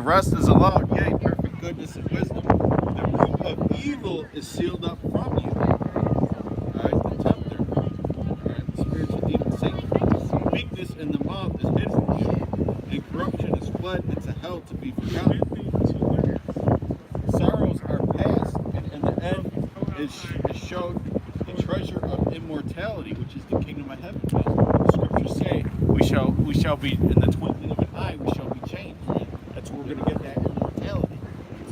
And rest is allowed, yea, perfect goodness and wisdom. The root of evil is sealed up from you. Alright, the tempter. Alright, the spiritual demon Satan. Weakness in the mouth is hidden from you, and corruption is fled into hell to be forgotten. Sorrows are past, and in the end is showed the treasure of immortality, which is the kingdom of heaven. The scriptures say we shall be in the twinkling of an eye, we shall be changed. Right? That's where we're gonna get that immortality,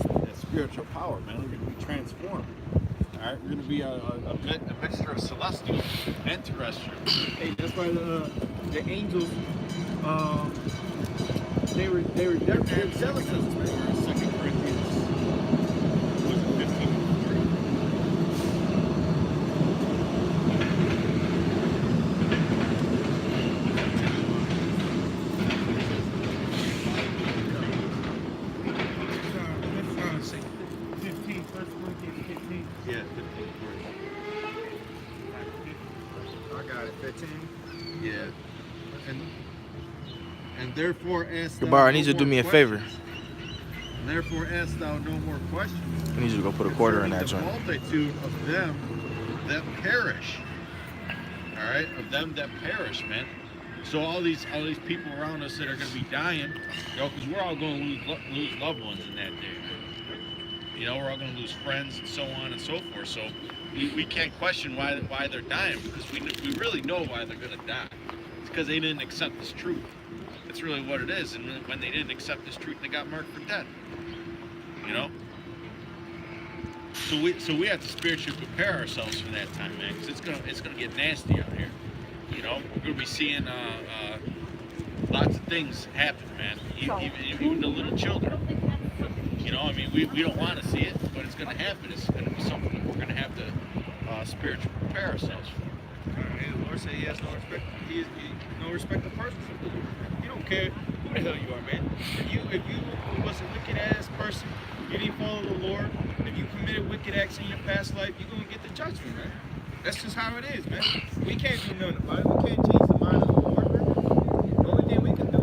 that spiritual power, man. We're gonna be transformed. All right, we're gonna be a mixture of celestial and terrestrial. Hey, that's why the angels, they're jealous of us, man. 2 Corinthians 15. Yeah, 15. I got it, 15. Yeah. And therefore ask thou Gabar, I no need you to do more me a favor. questions. And therefore ask thou no more questions. I need you to go put a quarter in that Concerning joint. the multitude of them that perish. All right, of them that perish, man. So all these people around us that are going to be dying, you know, because we're all going to lose loved ones in that day. You know, we're all going to lose friends and so on and so forth. So we can't question why they're dying, because we really know why they're going to die. It's because they didn't accept this truth. That's really what it is. And when they didn't accept this truth, they got marked for death. You know. So we have to spiritually prepare ourselves for that time, man, because it's gonna get nasty out here. You know, we're gonna be seeing lots of things happen, man. Even the little children. You know, I mean, we don't want to see it, but it's gonna happen. It's gonna be something that we're gonna have to spiritually prepare ourselves for. And the Lord said He has no respect. He no respect of persons. He don't care who the hell you are, man. If you was a wicked ass person, you didn't follow the Lord. If you committed wicked acts in your past life, you're gonna get the judgment, man. That's just how it is, man. We can't do nothing about it. We can't change the mind of the Lord, man. The only thing we can do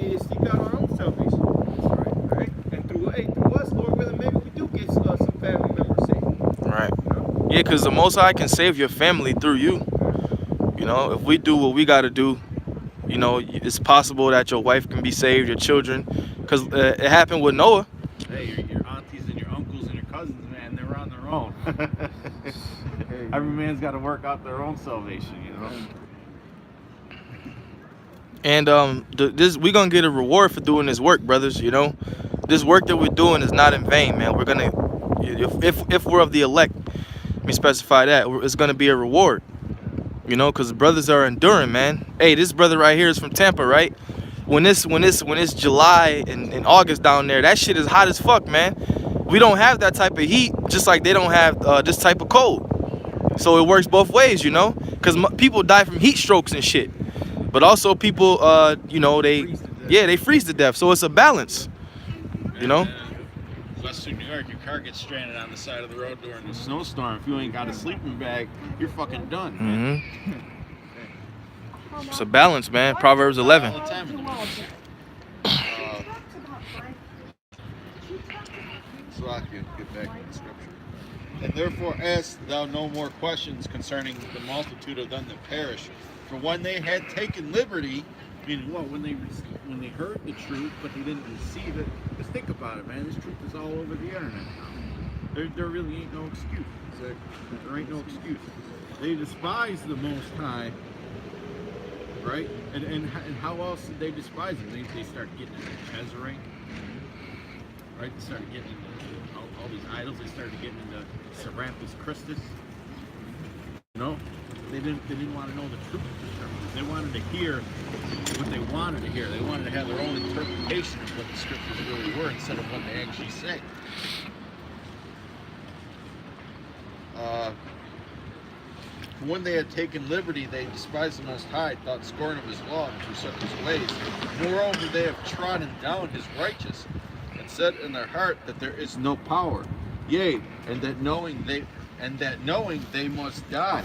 is seek out our own salvation. That's right. And through us, Lord willing, maybe we do get some family members saved. Right. You know? Yeah, because the Most High can save your family through you. You know, if we do what we got to do, you know, it's possible that your wife can be saved, your children, because it happened with Noah. Hey, your aunties and your uncles and your cousins, man, they're on their own. Every man's got to work out their own salvation, you know. And we're gonna get a reward for doing this work, brothers. You know, this work that we're doing is not in vain, man. We're gonna, if we're of the elect, let me specify that it's gonna be a reward. You know, because brothers are enduring, man. Hey, this brother right here is from Tampa, right? When it's July and August down there, that shit is hot as fuck, man. We don't have that type of heat, just like they don't have this type of cold. So it works both ways, you know, because people die from heat strokes and shit. But also people, you know, they freeze to death. So it's a balance, you know. Western New York, your car gets stranded on the side of the road during a snowstorm. If you ain't got a sleeping bag, you're fucking done, man. It's a balance, man. Proverbs 11. All the time. So I can get back to the scripture. And therefore ask thou no more questions concerning the multitude of them that perish. For when they had taken liberty, meaning what? When they heard the truth, but they didn't receive it. Just think about it, man. This truth is all over the internet now. There really ain't no excuse. There ain't no excuse. They despise the Most High, right? And how else did they despise him? They started getting into Chezerah, right? They started getting into all these idols. They started getting into Serampis Christus. You know, they didn't want to know the truth of the scriptures. They wanted to hear what they wanted to hear. They wanted to have their own interpretation of what the scriptures really were instead of what they actually say. When they had taken liberty, they despised the Most High, thought scorn of his law, and forsook his ways. Moreover, they have trodden down his righteous, and said in their heart that there is no power. Yea, and that knowing they must die.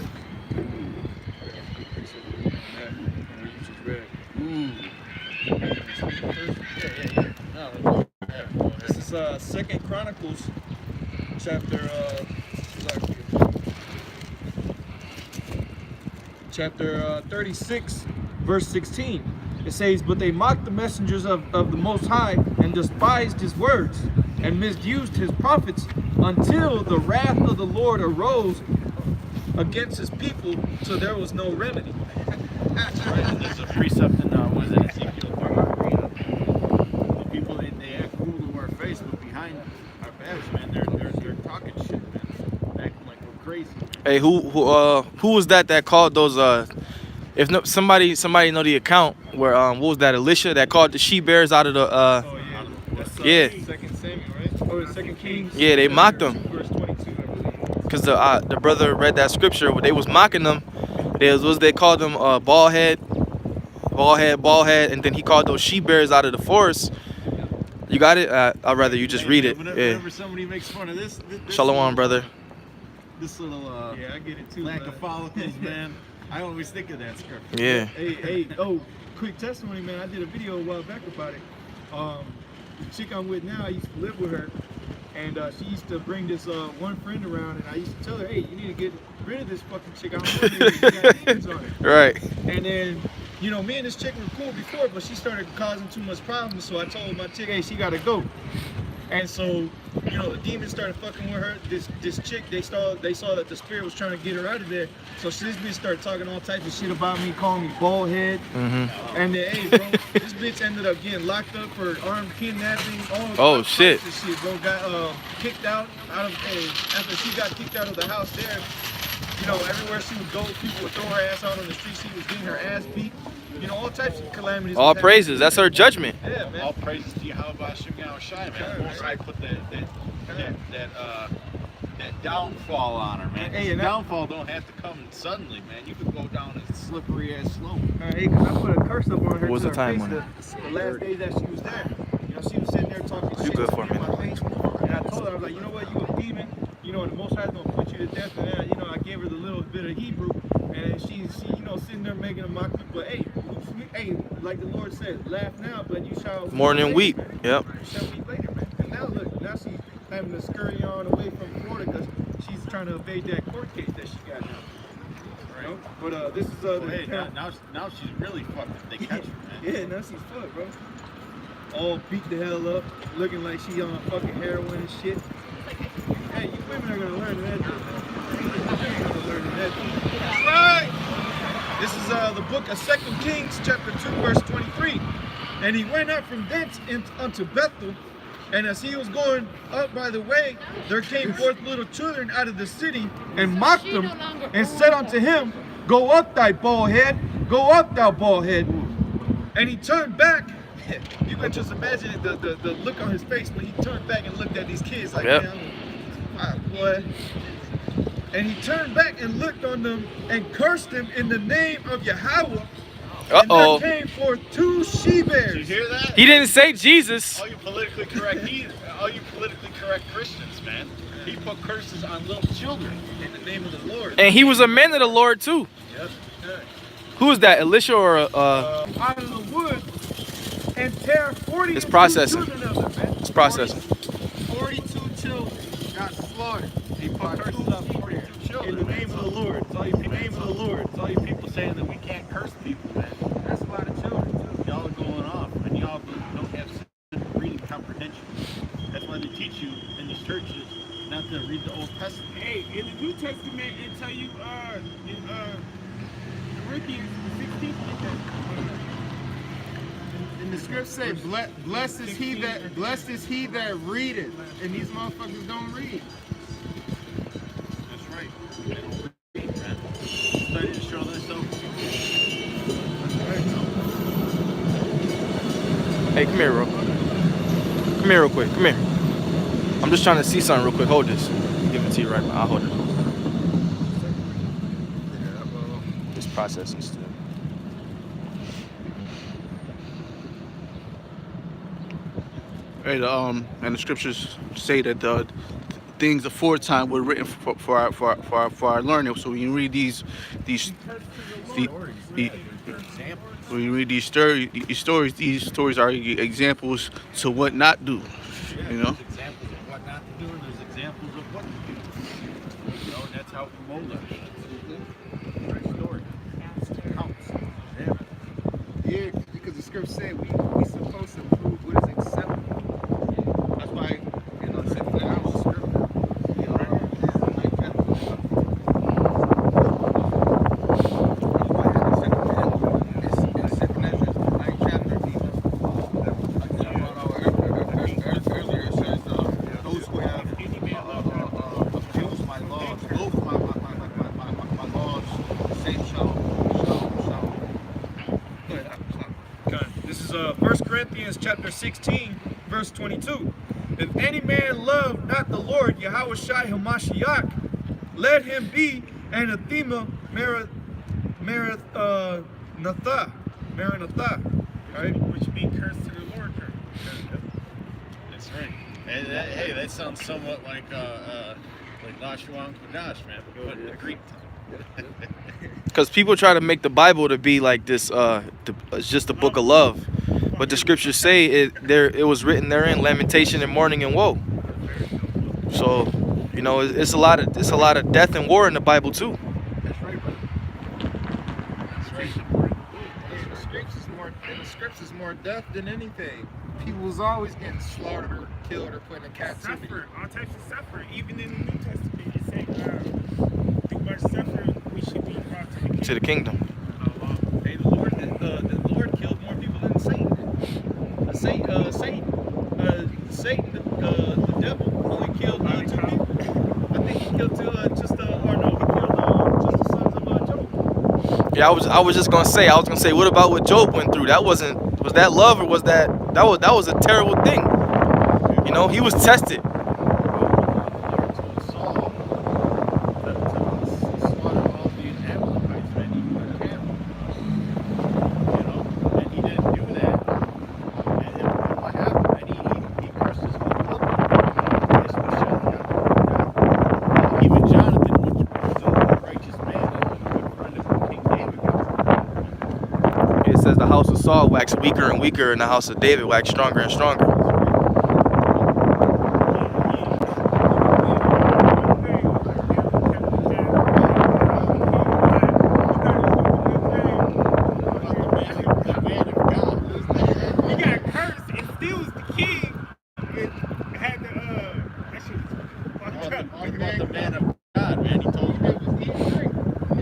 Ooh. No, It's 2nd Chronicles, chapter 36, verse 16. It says, "But they mocked the messengers of the Most High and despised his words and misused his prophets until the wrath of the Lord arose against his people, so there was no remedy." Right, there's a precept in was it Ezekiel 33? The people they act cool to our face, but behind our backs, man, they're talking shit, man, acting like we're crazy. Hey, who was that called those if no, somebody know the account where what was that, Elisha that called the she bears out of the Oh yeah, that's yeah. 2 Samuel, right? Oh, it's 2 Kings. Yeah, they mocked them. Verse 22, I believe. Because the brother read that scripture where they was mocking them. They called them bald head, and then he called those she bears out of the forest. You got it? I'd rather you just read it. Whenever somebody makes fun of this Shalom, brother. This little Yeah, I get it too. lack of follicles, man. I always think of that scripture. Yeah. Hey, oh, quick testimony, man. I did a video a while back about it. The chick I'm with now, I used to live with her, and she used to bring this one friend around, and I used to tell her, hey, you need to get rid of this fucking chick. I don't want her. She got demons on her. Right. And then, you know, me and this chick were cool before, but she started causing too much problems, so I told my chick, hey, she gotta go. And so, you know, the demons started fucking with her. This chick, they saw that the spirit was trying to get her out of there. So this bitch started talking all types of shit about me, calling me bald head. And then, hey, bro, this bitch ended up getting locked up for armed kidnapping. All shit. Types of shit, bro. Got kicked out of after she got kicked out of the house there. You know, everywhere she would go, people would throw her ass out on the street. She was getting her ass beat. You know, all types of calamities. All praises. That's her judgment. Yeah, man. All praises to Yahweh Hashem Yahweh Shai, man. Most High put that downfall on her, man. Hey, the downfall don't have to come suddenly, man. You could go down a slippery ass slope. Hey, cause I put a curse up on her. What was to the her time face on it? the last day that she was there. You know, she was sitting there talking shit. You good to for a me in minute. my face. And I told her, I was like, you know what, you a demon. You know, and the Most High is gonna put you to death. And then, you know, I gave her the little bit of Hebrew, and she you know, sitting there making a mock. But hey, like the Lord said, laugh now, but you shall More than weep. Man. Yep. You shall weep later, man. And now look, now she's having to scurry on away from Florida because she's trying to evade that court case that she got now. Right. But this is Hey, now she's really fucked if they catch her, man. yeah, now she's fucked, bro. All beat the hell up, looking like she on fucking heroin and shit. Hey, you women are gonna learn that. You ain't gonna learn that. That's right. This is the book of 2 Kings, chapter 2, verse 23. And he went up from thence unto Bethel, and as he was going up by the way, there came forth little children out of the city, and mocked him, and said unto him, Go up, thy bald head, go up, thou bald head. And he turned back. You can just imagine the look on his face when he turned back and looked at these kids like, Yep. man, boy. And he turned back and looked on them and cursed them in the name of Yahweh. And there came forth 2 she-bears. Did you hear that? He didn't say Jesus. All you politically correct Christians, man. He put curses on little children In the name of the Lord. And he was a man of the Lord too. Yep. Who is that, Elisha or Out of the wood and tear 40 It's processing. children of them, man. It's processing. 42 children got slaughtered. He put curses on 42 children. In the name of the Lord. It's all you people, it's all you people saying that we can't curse people, man. That's a lot of children. Y'all are going off, and y'all don't have simple reading comprehension. That's why they teach you in these churches not to read the Old Testament. Hey, in the New Testament, it tell you in Corinthians 16. And the script say, blessed is he that readeth, and these motherfuckers don't read. That's right. They don't read, man. Study to show themselves. Hey, come here, bro. Come here real quick. Come here. I'm just trying to see something real quick. Hold this. Give it to you right now. I'll hold it. It's processing still. Right, and the scriptures say that things aforetime were written for our learning. So when you read these when you read these stories are examples to what not do. Yeah, You know? there's examples of what not to do, and there's examples of what to do. You know, and that's how we mold us. Right story. Counts. Yeah. Yeah, because the script said we supposed to prove what is acceptable. That's why, you know, said that I was scripted. You know, like that. This is 1 Corinthians chapter 16, verse 22. If any man love not the Lord, Yahweh Shai Hamashiach, let him be anathema Maranatha. Right? Which be cursed to the Lord. That's right. And hey, that sounds somewhat like Lashuan Kodash, man, but in the Greek time. Because people try to make the Bible to be like this, it's just a book of love, but the scriptures say it was written therein, lamentation and mourning and woe. So, you know, it's a lot of death and war in the Bible too. That's right, brother. That's right. The scripts is more death than anything. People was always getting slaughtered or killed or put in captivity. Suffer, all types of suffering. Even in the New Testament, it says think about suffering, we should be brought to the kingdom. Hey, the Lord killed more people than Satan. Satan, the devil, only killed 2 people. I think he killed he killed just the sons of Job. Yeah, I was just gonna say, what about what Job went through? Was that love, or was that was a terrible thing? You know, he was tested. It says the house of Saul waxed weaker and weaker, and the house of David waxed stronger and stronger. He got cursed and still was the king. Had the that shit was fucked up. Talk about the man of God, man. He told him it was easy.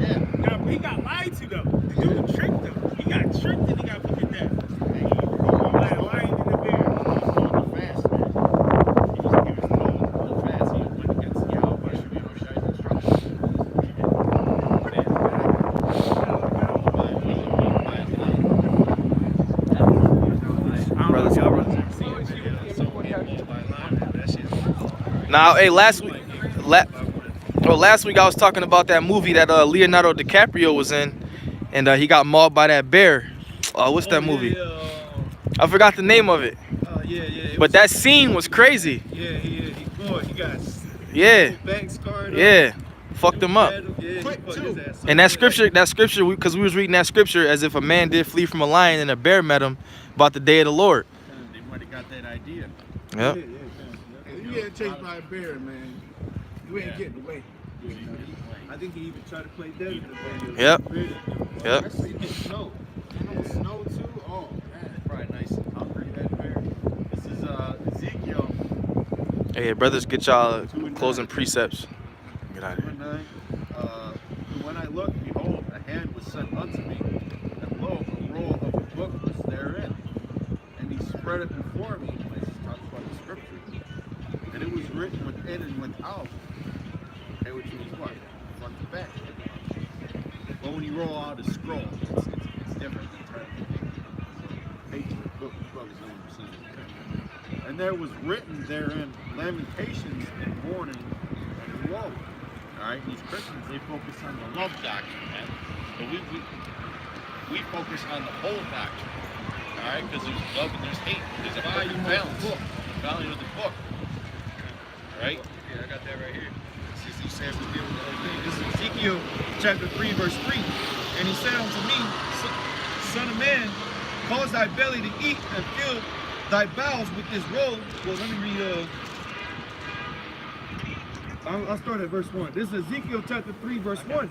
Yeah. Nah, but he got lied to though. The dude tricked him. He got tricked and he got put to death. Like lying in the bear. Fast, man. He was told fast. He went against Yahweh. Should be no shies and strong. Now, hey, last week I was talking about that movie that Leonardo DiCaprio was in, and he got mauled by that bear. What's that movie? I forgot the name of it. Yeah. But that scene was crazy. He got Yeah, back scarred up. yeah, fucked him up. Quick too. And that scripture, because we was reading that scripture as if a man did flee from a lion and a bear met him about the day of the Lord. They might have got that idea. Yep. You get chased by a bear, man. You ain't getting away. I think he even tried to play dead in the bear. Yep. Yep. Especially in snow. And it was snow too. Oh man, Probably nice and hungry, that bear. This is Ezekiel Hey, brothers, get y'all closing precepts. Get out of here. 2:9. When I looked, behold, a hand was sent unto me, and lo, a roll of a book was therein. And he spread it before me. This talks about the scripture. And it was written within and without. Okay, which means what? Front to back. But when you roll out a scroll, it's different than trying to page of the book. You probably know what I'm saying. And there was written therein lamentations and mourning and woe. Alright, these Christians, they focus on the love doctrine, man. But we focus on the whole doctrine. Alright, because there's love and there's hate. There's a value balance. The value of the book. Alright? yeah, I got that right here. This is Ezekiel chapter 3, verse 3. And he said unto me, Son of man, cause thy belly to eat and fill thy bowels with this robe. Well, let me read. I'll start at verse 1. This is Ezekiel chapter 3, verse 1.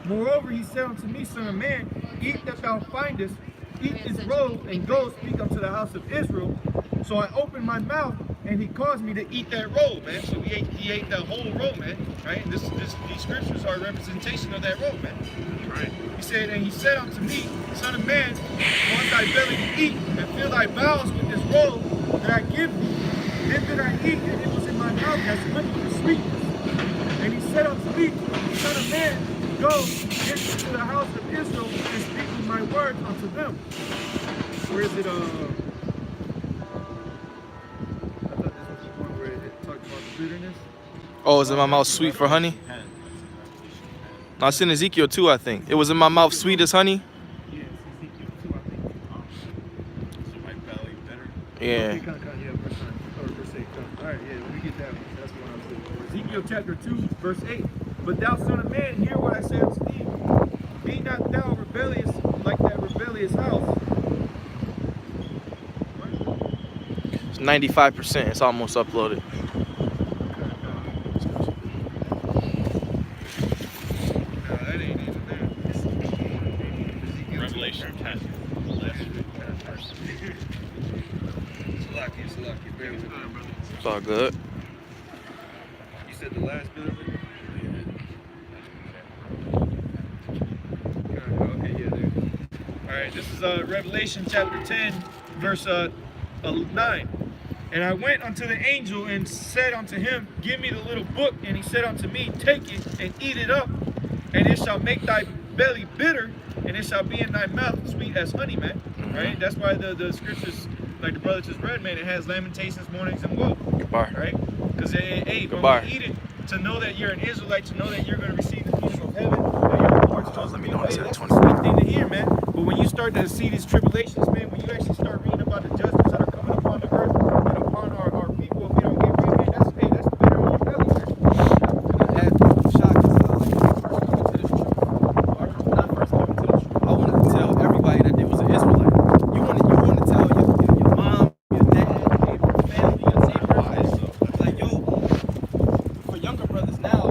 Moreover, he said unto me, son of man, eat that thou findest, eat this robe, and go speak unto the house of Israel. So I opened my mouth, and he caused me to eat that robe, man. So he ate that whole robe, man. Right? These scriptures are a representation of that robe, man. Right. He said, and he said unto me, son of man, want thy belly to eat, and fill thy bowels with this robe that I give thee. Then did I eat, and it was in my mouth as honey and sweetness. And he said unto me, son of man, go into the house of Israel and speak my words unto them. Where is it? I thought this was the one where it talked about the bitterness. Oh, is in my mouth sweet for honey? No, it's in Ezekiel 2, I think. It was in my mouth sweet as honey. Yes, Ezekiel 2, I think. So my belly bitter. Yeah. Yeah, verse 8. All right, yeah, let me get that one. That's what I'm saying. Ezekiel chapter 2, verse 8. But thou, son of man, hear what I say unto thee. Be not thou rebellious like that rebellious house. It's 95%. It's almost uploaded. No, that ain't even there. Revelation 10. Salaki, bear with me. It's all good. You said the last bit of it? Okay, yeah, there. Alright, this is Revelation chapter 10, verse 9. And I went unto the angel and said unto him, give me the little book. And he said unto me, take it and eat it up, and it shall make thy belly bitter, and it shall be in thy mouth sweet as honey, man. Right? That's why the scriptures, like the brother just read, man, it has lamentations, mournings, and woe. Goodbye. Right? Because, hey, Goodbye. when you eat it, to know that you're an Israelite, to know that you're going to receive the kingdom of heaven, that you're the Lord's chosen Let me know people, it's hey, at that's a 20. sweet thing to hear, man. But when you start to see these tribulations, man, when you actually start reading about the judgments that are coming upon the earth and upon our people, if we don't get rid, man, that's bitter on your belly, man. I had shock when I first came to the truth. I wanted to tell everybody that there was an Israelite. You want to tell your mom, your dad, your family, your neighbors, like yo, for younger brothers now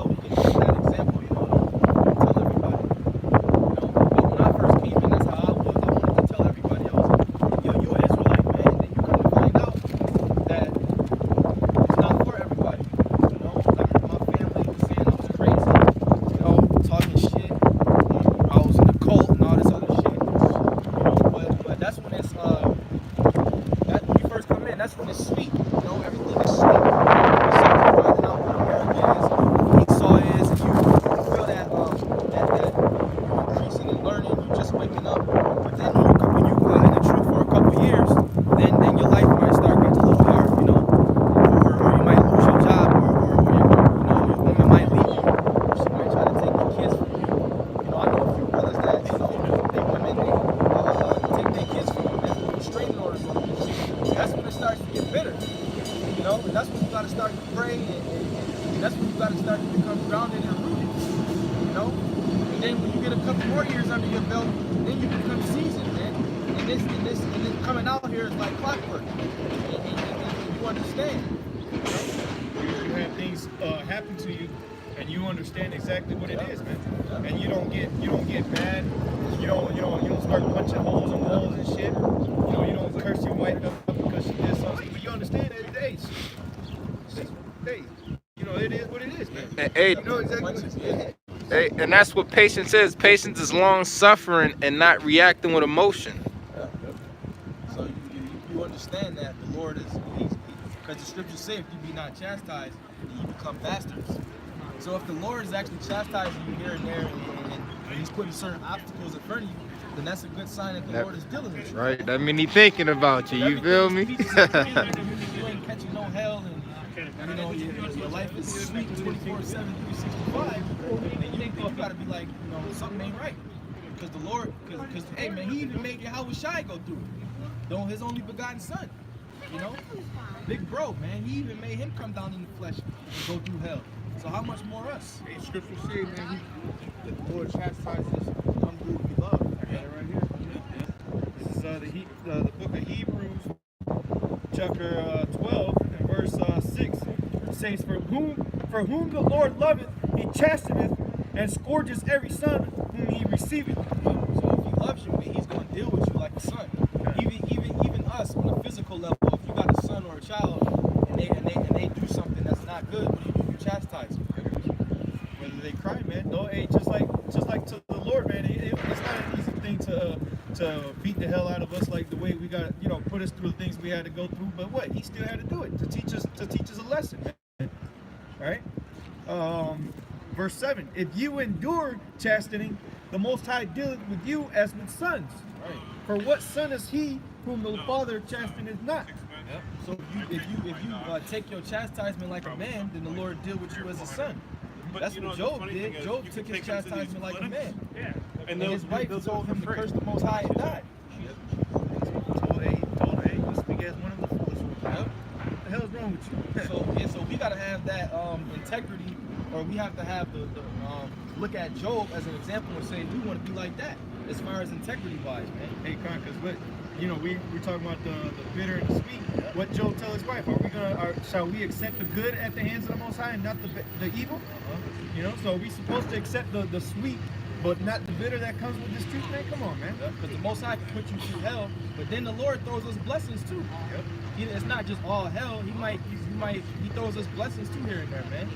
we can use that example, you know, tell everybody. You know, but when I first came in, that's how I was. I wanted to tell everybody else, yo, you're an Israelite, man. Then you come to find out that it's not for everybody. You know, like my family was saying I was crazy, you know, talking shit. I was in the cult and all this other shit. You know, but that's when it's that when you first come in, that's when it's sweet. You know, everything is sweet. You start finding out what America is, what Esau is, and you feel that that you're increasing and learning, you're just waking up. But then when you in the truth for a couple years, then your life might start getting a little hard, you know, or you might lose your job, or your woman might leave you, or she might try to take your kids from you. You know, I know a few brothers that they women take their kids from them, and put restraining orders on them. That's when it starts to get bitter. You know, and that's when you gotta start to pray, and that's when you gotta start to become grounded and rooted. You know, and then when you get a couple more years under your belt, then you become seasoned, man. And then coming out here is like clockwork, and you understand. You have things happen to you, and you understand exactly what it is, man. And you don't get mad. You don't start punching holes in walls and shit. You know, you don't curse your wife up because she did something. But you understand that hey, you know, it is what it is, man. Hey, You know exactly what it is. hey, and that's what patience is. Patience is long suffering and not reacting with emotion. So you understand that the Lord is, because the scriptures say if you be not chastised, then you become bastards. So if the Lord is actually chastising you here and there, and he's putting certain obstacles in front of you, then that's a good sign that the Lord is dealing with you. Right? That mean he thinking about you. You feel me? You ain't catching no hell, and you know your life is sweet 24/7, 365. Then you gotta be like, you know, something ain't right. Because the Lord, because hey man, he even made Yahweh Shai go through it. Don't his only begotten son. You know? Big bro, man. He even made him come down in the flesh and go through hell. So how much more us? Hey, scripture say, man, the Lord chastises some who he loves. I got it right here. This is the book of Hebrews, chapter 12 and verse 6 says, For whom the Lord loveth, he chasteneth and scourges every son whom he receiveth. So if he loves you, then he's gonna deal with you like a son. Even us on a physical level, if you got a son or a child and they do something that's not good, what do? You chastise them. Whether they cry, man. No, hey, just like to the Lord, man. It's not an easy thing to beat the hell out of us like the way we got, put us through the things we had to go through. But what? He still had to do it to teach us a lesson, man. Right? Verse 7. If you endure chastening, the Most High dealeth with you as with sons. Right. For what son is he whom the Father chasteneth not? Yep. So if you take your chastisement like a man, then the Lord deal with you as a son. That's what Job did. Job took his chastisement like a man. Yeah. And his wife told him to curse the Most High and died. Told A, this big ass one of the foolish ones. Yep. What the hell is wrong with you? So we gotta have that integrity, or we have to have the look at Job as an example and say we want to be like that as far as integrity wise, man. Hey, Con, because what we're talking about the bitter and the sweet. What Job tell his wife? Shall we accept the good at the hands of the Most High and not the evil? So are we supposed to accept the sweet, but not the bitter that comes with this truth, man? Come on, man. Because the Most High can put you through hell, but then the Lord throws us blessings too. Yep. It's not just all hell. He throws us blessings too here and there, man.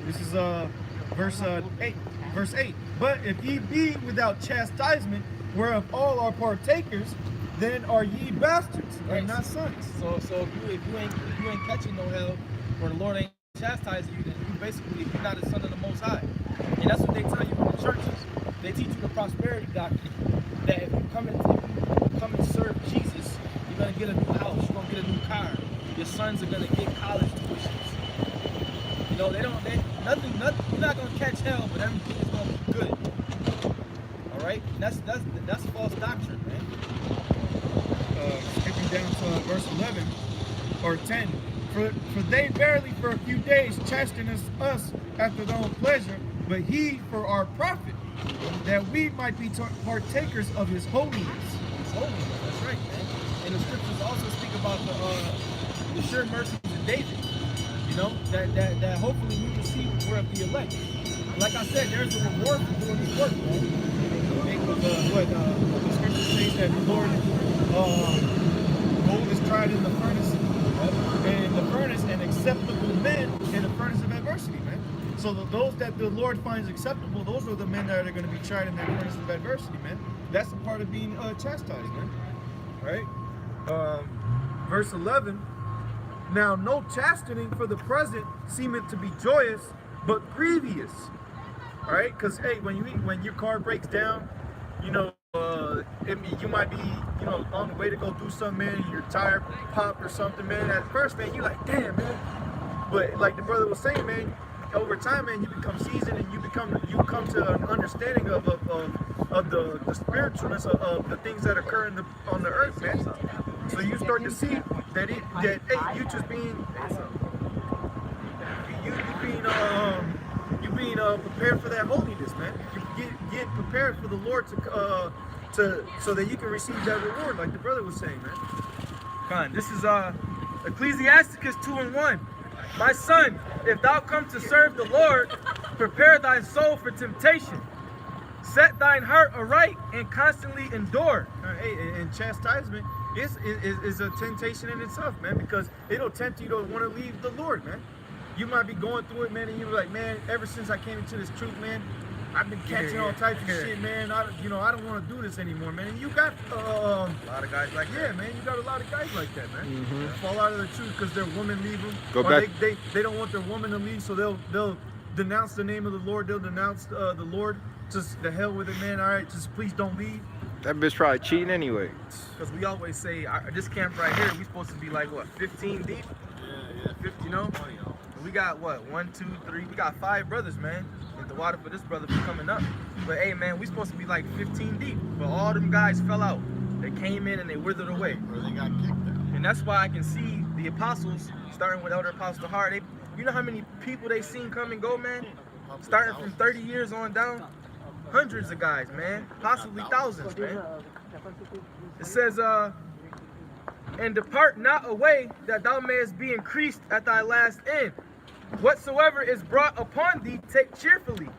This is verse 8. Verse 8. But if ye be without chastisement, whereof all are partakers, then are ye bastards and not sons. So if you ain't catching no hell, or the Lord ain't chastising you, then you're not a son of the Most High. And that's what they tell you in the churches. They teach you the prosperity doctrine, that if you come and serve Jesus, you're gonna get a new house, you're gonna get a new car, your sons are gonna get college tuitions. Nothing, you're not gonna catch hell, but everything is gonna be good. All right, that's false doctrine, man. Skipping down to verse 11 or 10. For they verily for a few days chasten us after their own pleasure, but he for our profit, that we might be partakers of his holiness. His holiness, that's right, man. And the scriptures also speak about the sure mercies of David. That hopefully we will see we're of the elect. Like I said, there's a reward for doing this work, man. The scripture says that the Lord gold is tried in the furnace, and the furnace, and acceptable men in the furnace of adversity, man. So those that the Lord finds acceptable, those are the men that are going to be tried in that furnace of adversity, man. That's a part of being chastised, man. Right? Verse 11. Now no chastening for the present seemeth to be joyous, but grievous. All right, because hey, when your car breaks down, you might be on the way to go do something, man, and your tire popped or something, man. At first, man, you're like, damn, man. But like the brother was saying, man, over time, man, you become seasoned and you come to an understanding of the spiritualness of the things that occur on the earth, man. So you start to see that you just being prepared for that holiness, man. You get prepared for the Lord to so that you can receive that reward, like the brother was saying, man. Fine. This is Ecclesiasticus 2:1. My son, if thou come to serve the Lord, prepare thy soul for temptation. Set thine heart aright and constantly endure. Hey, and chastisement is a temptation in itself, man, because it'll tempt you to want to leave the Lord, man. You might be going through it, man, and you're like, man, ever since I came into this truth, man, I've been catching all types of shit, man. I don't want to do this anymore, man. And you got a lot of guys like that, man. You got a lot of guys like that, man. Mm-hmm. Fall out of the truth because their woman leave them. Go or back. They don't want their woman to leave, so they'll denounce the name of the Lord. They'll denounce the Lord. Just the hell with it, man. All right, just please don't leave. That bitch probably cheating anyway. Because we always say, this camp right here, we supposed to be like, what, 15 deep? Yeah, 50, We got, what, 1, 2, 3, we got 5 brothers, man. And the water for this brother was coming up. But, hey, man, we supposed to be like 15 deep. But all them guys fell out. They came in and they withered away. Or they got kicked out. And that's why I can see the apostles, starting with Elder Apostle Hart, you know how many people they seen come and go, man? Starting from 30 years on down? Hundreds of guys, man. Possibly thousands, man. It says, and depart not away, that thou mayest be increased at thy last end. Whatsoever is brought upon thee, take cheerfully,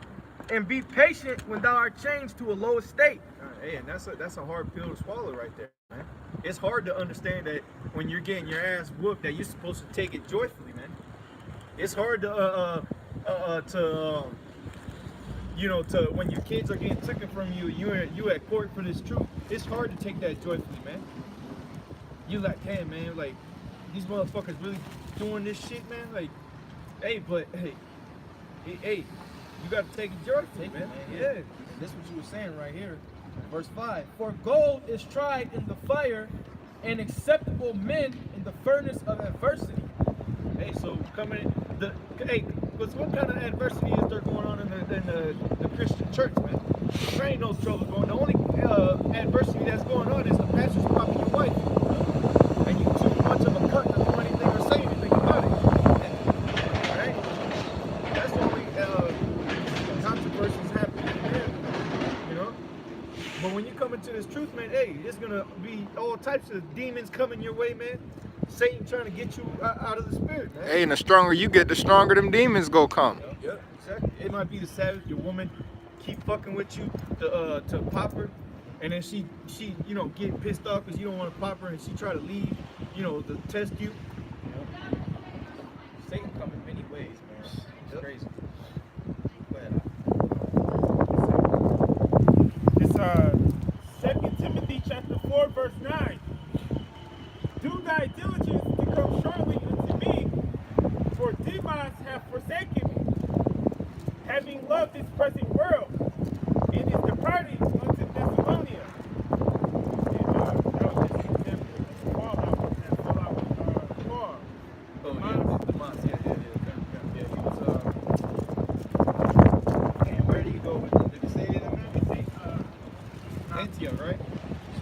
and be patient when thou art changed to a low estate. Hey, and that's a hard pill to swallow right there, man. It's hard to understand that when you're getting your ass whooped, that you're supposed to take it joyfully, man. It's hard to you know, to when your kids are getting taken from you, you at court for this truth. It's hard to take that joyfully, man. You like, hey, man, like these motherfuckers really doing this shit, man. Like, hey, but hey, you gotta take it joyfully, man. Yeah. That's what you were saying right here. Verse 5. For gold is tried in the fire, and acceptable men in the furnace of adversity. Hey, so coming because what kind of adversity is there going on in the Christian church, man? There ain't no trouble going. The only adversity that's going on is the pastor's popping your wife, and you too much of a cunt to do anything or say anything about it. Right? That's the only controversies happening here, you know. But when you come into this truth, man, hey, there's gonna be all types of demons coming your way, man. Satan trying to get you out of the spirit, man. Hey, and the stronger you get, the stronger them demons go come. Yep, exactly. It might be the savage, your woman keep fucking with you to pop her, and then she you know get pissed off because you don't want to pop her, and she try to leave, you know, to test you. Satan come in many ways, man. It's crazy. Go ahead. It's 2 Timothy chapter 4, verse 9. Do thy diligence to come shortly unto me, for Demas hath forsaken me, having loved this present world, and is departing unto Thessalonia. And that was just an example of Paul, that Paul with Paul. Oh yeah, the months. Yeah. He was and where did he go with it? Did he say it in there? Antioch, right?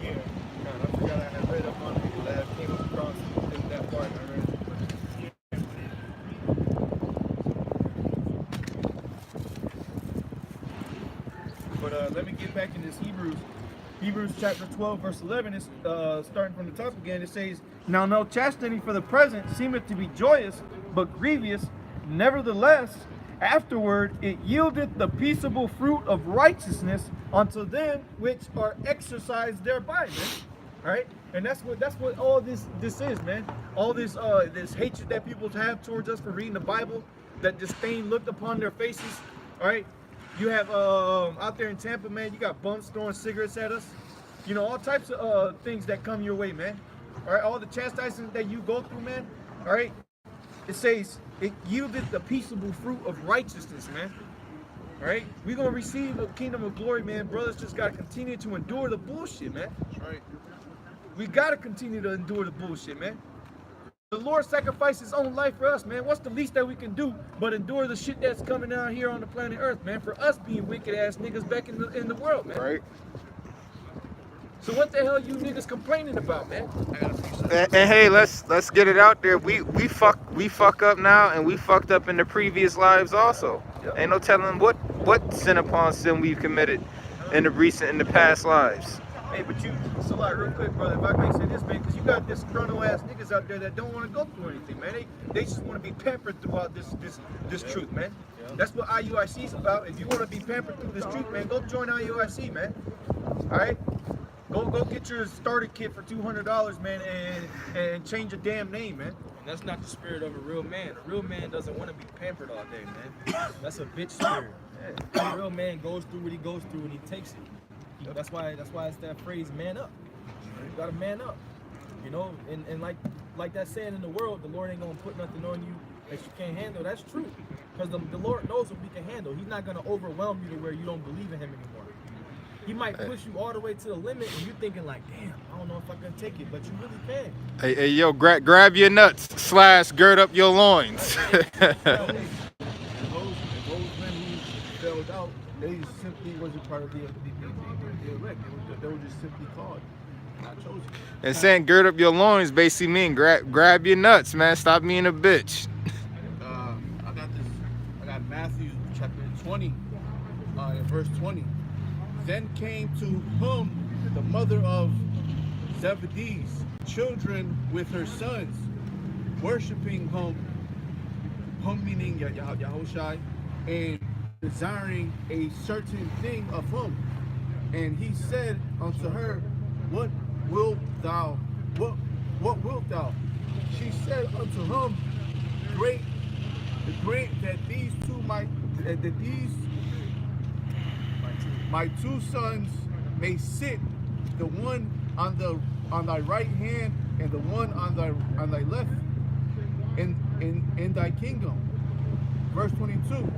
Yeah. God, I forgot I had read up on it because I came across that part and I read it. But let me get back in this Hebrews chapter 12, verse 11. It's starting from the top again. It says, "Now no chastity for the present seemeth to be joyous, but grievous. Nevertheless, afterward it yieldeth the peaceable fruit of righteousness unto them which are exercised thereby." Man. Right? And that's what all this is, man. All this hatred that people have towards us for reading the Bible, that disdain looked upon their faces. All right? You have out there in Tampa, man, you got bums throwing cigarettes at us. You know, all types of things that come your way, man. All right, all the chastisement that you go through, man. All right, it says it yielded the peaceable fruit of righteousness, man. All right, we're gonna receive the kingdom of glory, man. Brothers just gotta continue to endure the bullshit, man. That's right. We gotta continue to endure the bullshit, man. The Lord sacrificed his own life for us, man. What's the least that we can do but endure the shit that's coming down here on the planet Earth, man? For us being wicked ass niggas back in the world, man. Right. So what the hell you niggas complaining about, man? And hey, let's get it out there. We fuck up now, and we fucked up in the previous lives also. Yep. Ain't no telling what sin upon sin we've committed in the past lives. Hey, but so like real quick, brother, if I can say this, man, because you got this frontal ass niggas out there that don't want to go through anything, man. They just want to be pampered throughout this truth, man. That's what IUIC is about. If you want to be pampered through this truth, man, go join IUIC, man. All right, go get your starter kit for $200, man, and change your damn name, man. And that's not the spirit of a real man. A real man doesn't want to be pampered all day, man. That's a bitch spirit. A real man goes through what he goes through and he takes it. That's why it's that phrase, man up. You gotta man up. You know, and like that saying in the world, the Lord ain't gonna put nothing on you that you can't handle. That's true. Because the Lord knows what we can handle. He's not gonna overwhelm you to where you don't believe in him anymore. He might push you all the way to the limit and you're thinking like, damn, I don't know if I can take it, but you really can. Hey, yo, grab your nuts / gird up your loins. Those men who failed out, they simply wasn't part of the elect. They were just simply called, not chosen. And saying gird up your loins basically mean grab your nuts, man. Stop being a bitch. I got Matthew chapter 20, in verse 20. Then came to him the mother of Zebedee children with her sons, worshiping him meaning Yahushai, and desiring a certain thing of him. And he said unto her, What wilt thou? What wilt thou? She said unto him, Great that these two my two sons may sit, the one on thy right hand and the one on thy left in thy kingdom. Verse 22.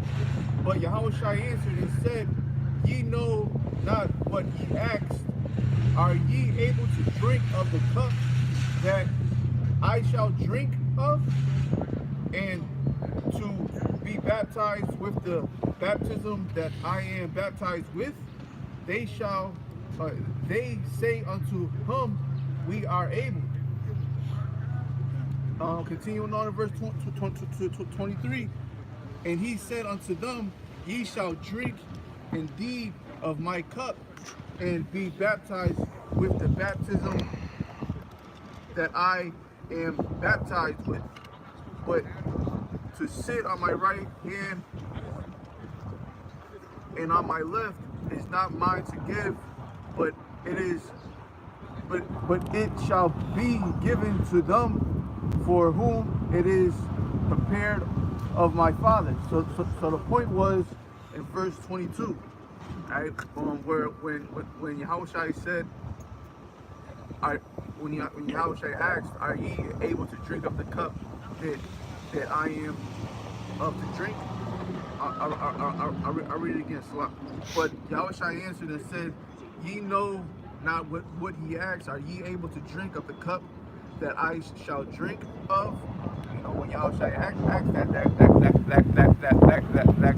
But Yahushua answered and said, Ye know not what ye asked. Are ye able to drink of the cup that I shall drink of, and to be baptized with the baptism that I am baptized with? They say unto him, We are able. Continuing on in verse 23. And he said unto them, Ye shall drink indeed of my cup, and be baptized with the baptism that I am baptized with. But to sit on my right hand and on my left is not mine to give, but it shall be given to them for whom it is prepared of my Father. So the point was in verse 22, right? Where when Yahushua said, when Yahushua asked, "Are ye able to drink of the cup that I am of to drink?" I'll read it again, Salah. But Yahushua answered and said, Ye know not what he asked. Are ye able to drink of the cup that I shall drink of? You know, when Yahushua asked that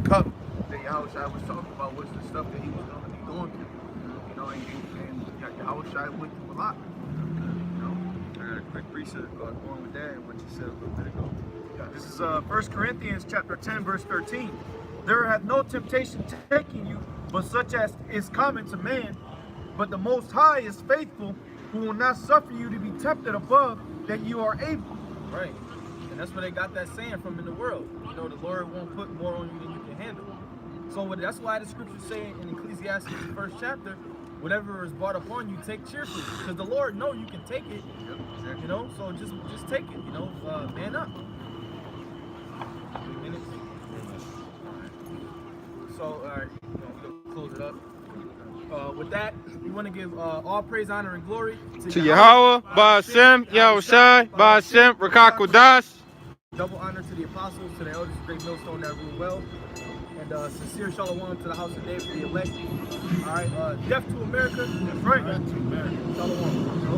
cup that Yahushua was talking about was the stuff that he was going to be going through. You know, and Yahushua went through a lot. You know, I got a quick precept going with that and what you said a little bit ago. This is 1 Corinthians chapter 10, verse 13. There hath no temptation taken you, but such as is common to man. But the Most High is faithful, who will not suffer you to be tempted above that you are able. Right. And that's where they got that saying from in the world. You know, the Lord won't put more on you than you can handle. So that's why the scriptures say in Ecclesiastes, the 1st chapter, whatever is brought upon you, take cheerfully. Because the Lord knows you can take it. Yep, exactly. You know, so just take it, you know, man up. 3 minutes. So, all right, we'll close it up. With that, we want to give all praise, honor, and glory To Yahweh, Ba'ashem, Yahushai, Ba'ashem, Rakakodash. Double honor to the apostles, to the elders of Great Millstone that rule well. And sincere shalom to the house of David, the elect. All right, death to America. That's right. Death to America. Shalom.